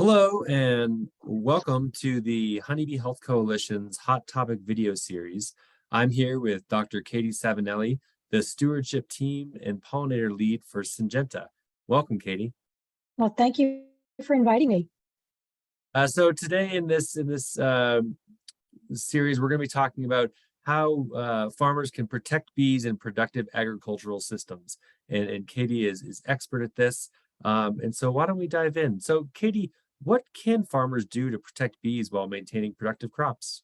Hello and welcome to the Honeybee Health Coalition's Hot Topic video series. I'm here with Dr. Caydee Savinelli, the stewardship team and pollinator lead for Syngenta. Welcome, Caydee. Well, thank you for inviting me. So today in this series, we're going to be talking about how farmers can protect bees in productive agricultural systems. And Caydee is expert at this. And so why don't we dive in? So Caydee, what can farmers do to protect bees while maintaining productive crops?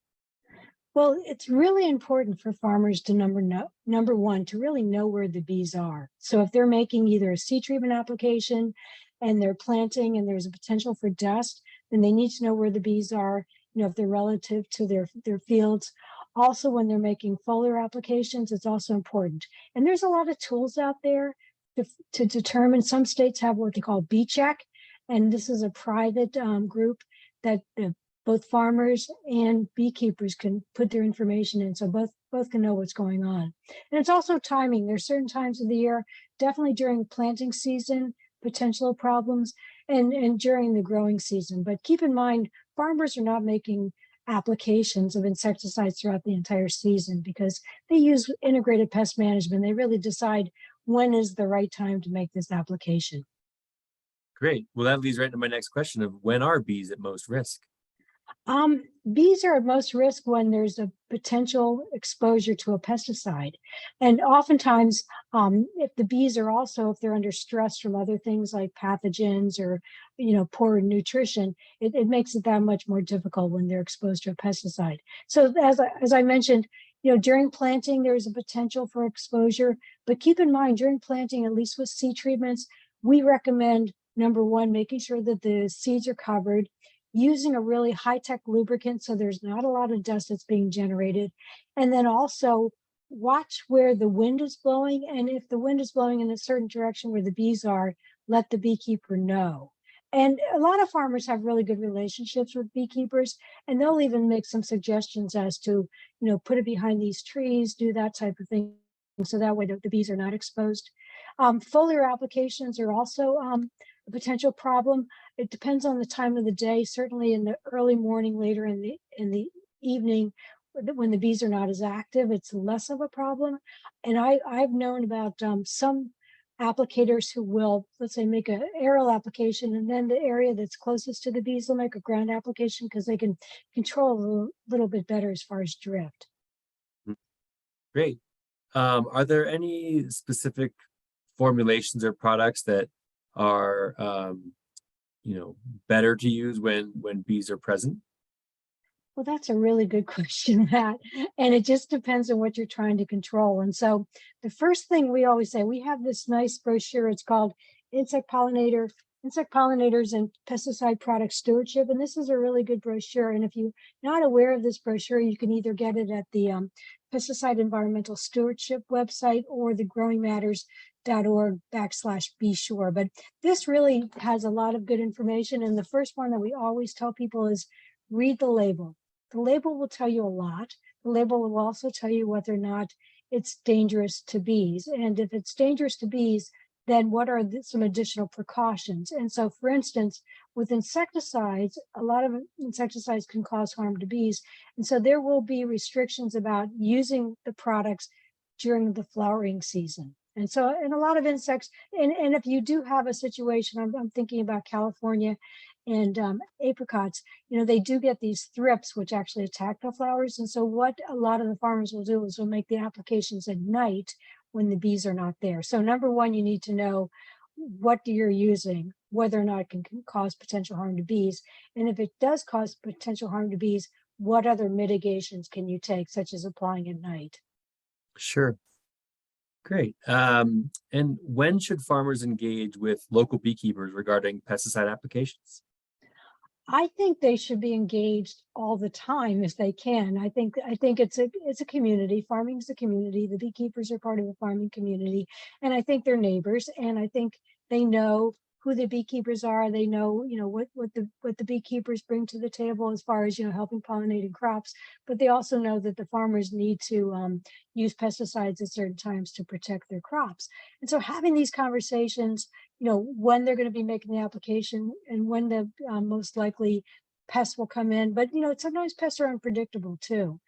Well, it's really important for farmers to number one, to really know where the bees are. So if they're making either a seed treatment application and they're planting and there's a potential for dust, then they need to know where the bees are, if they're relative to their fields. Also, when they're making foliar applications, it's also important. And there's a lot of tools out there to determine. Some states have what they call bee check, and this is a private group that both farmers and beekeepers can put their information in, so both can know what's going on. And it's also timing. There's certain times of the year, definitely during planting season, potential problems, and during the growing season. But keep in mind, farmers are not making applications of insecticides throughout the entire season because they use integrated pest management. They really decide when is the right time to make this application. Great. Well, that leads right into my next question of when are bees at most risk? Bees are at most risk when there's a potential exposure to a pesticide. And oftentimes, if the bees are also, if they're under stress from other things like pathogens or, poor nutrition, it makes it that much more difficult when they're exposed to a pesticide. So as I mentioned, during planting, there's a potential for exposure, but keep in mind during planting, at least with seed treatments, we recommend number one, making sure that the seeds are covered, using a really high-tech lubricant so there's not a lot of dust that's being generated. And then also watch where the wind is blowing. And if the wind is blowing in a certain direction where the bees are, let the beekeeper know. And a lot of farmers have really good relationships with beekeepers, and they'll even make some suggestions as to, put it behind these trees, do that type of thing. So that way the bees are not exposed. Foliar applications are also a potential problem. It depends on the time of the day. Certainly in the early morning, later in the evening, when the bees are not as active, it's less of a problem. And I've known about some applicators who will, let's say, make an aerial application, and then the area that's closest to the bees will make a ground application because they can control a little bit better as far as drift. Great. Are there any specific formulations or products that are better to use when bees are present? Well, that's a really good question, Matt. And it just depends on what you're trying to control. And so the first thing we always say, we have this nice brochure. It's called Insect Pollinators and Pesticide Product Stewardship. And this is a really good brochure. And if you're not aware of this brochure, you can either get it at the Pesticide Environmental Stewardship website or the growingmatters.org/be sure. But this really has a lot of good information. And the first one that we always tell people is read the label. The label will tell you a lot. The label will also tell you whether or not it's dangerous to bees. And if it's dangerous to bees, then what are some additional precautions? And so, for instance, with insecticides, a lot of insecticides can cause harm to bees. And so there will be restrictions about using the products during the flowering season. And so, and a lot of insects, and if you do have a situation, I'm thinking about California and apricots, they do get these thrips, which actually attack the flowers. And so what a lot of the farmers will do is will make the applications at night when the bees are not there. So number one, you need to know what you're using, whether or not it can cause potential harm to bees. And if it does cause potential harm to bees, what other mitigations can you take, such as applying at night? Sure. Great. And when should farmers engage with local beekeepers regarding pesticide applications? I think they should be engaged all the time if they can. I think it's a community. Farming is a community. The beekeepers are part of the farming community, and I think they're neighbors. And I think they know who the beekeepers are. They know, what the beekeepers bring to the table as far as, helping pollinating crops. But they also know that the farmers need to use pesticides at certain times to protect their crops. And so having these conversations, when they're going to be making the application and when the most likely pests will come in. But, sometimes pests are unpredictable too.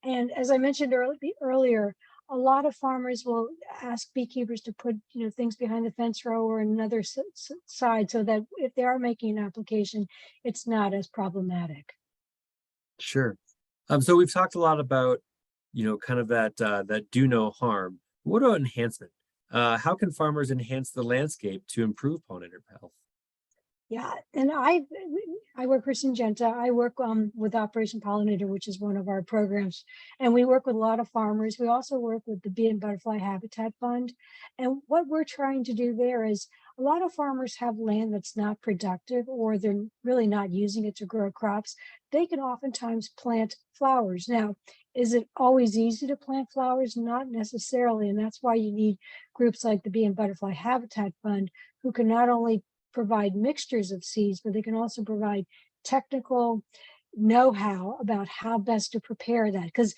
And as I mentioned earlier, a lot of farmers will ask beekeepers to put, things behind the fence row or another side so that if they are making an application, it's not as problematic. Sure. So we've talked a lot about, kind of that do no harm. What about enhancement? How can farmers enhance the landscape to improve pollinator health? Yeah, and I work for Syngenta. I work with Operation Pollinator, which is one of our programs, and we work with a lot of farmers. We also work with the Bee and Butterfly Habitat Fund, and what we're trying to do there is a lot of farmers have land that's not productive, or they're really not using it to grow crops. They can oftentimes plant flowers. Now, is it always easy to plant flowers? Not necessarily, and that's why you need groups like the Bee and Butterfly Habitat Fund, who can not only provide mixtures of seeds, but they can also provide technical know-how about how best to prepare that. Because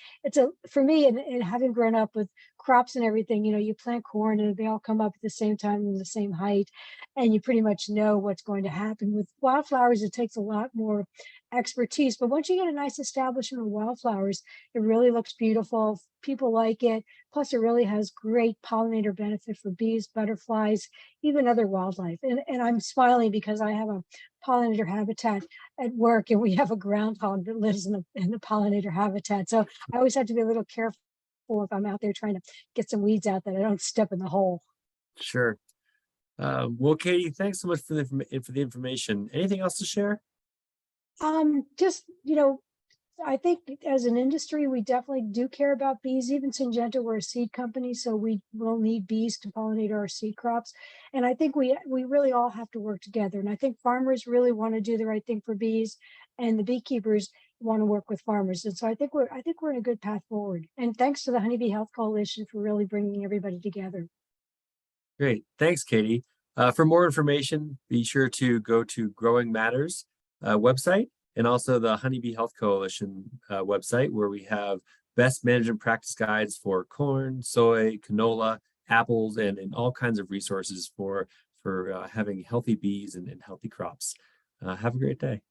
for me, and having grown up with crops and everything, you plant corn and they all come up at the same time and the same height, and you pretty much know what's going to happen. With wildflowers, it takes a lot more expertise. But once you get a nice establishment of wildflowers, it really looks beautiful. People like it. Plus, it really has great pollinator benefit for bees, butterflies, even other wildlife. And I'm smiling because I have a pollinator habitat at work, and we have a groundhog that lives in the pollinator habitat. So I always have to be a little careful if I'm out there trying to get some weeds out that I don't step in the hole. Sure. Well, Katie, thanks so much for the information. Anything else to share? Just, I think as an industry, we definitely do care about bees. Even Syngenta, we're a seed company, so we will need bees to pollinate our seed crops. And I think we really all have to work together. And I think farmers really want to do the right thing for bees, and the beekeepers want to work with farmers. And so I think we're in a good path forward. And thanks to the Honeybee Health Coalition for really bringing everybody together. Great. Thanks, Katie. For more information, be sure to go to Growing Matters website and also the Honeybee Health Coalition website, where we have best management practice guides for corn, soy, canola, apples, and all kinds of resources for having healthy bees and healthy crops. Have a great day.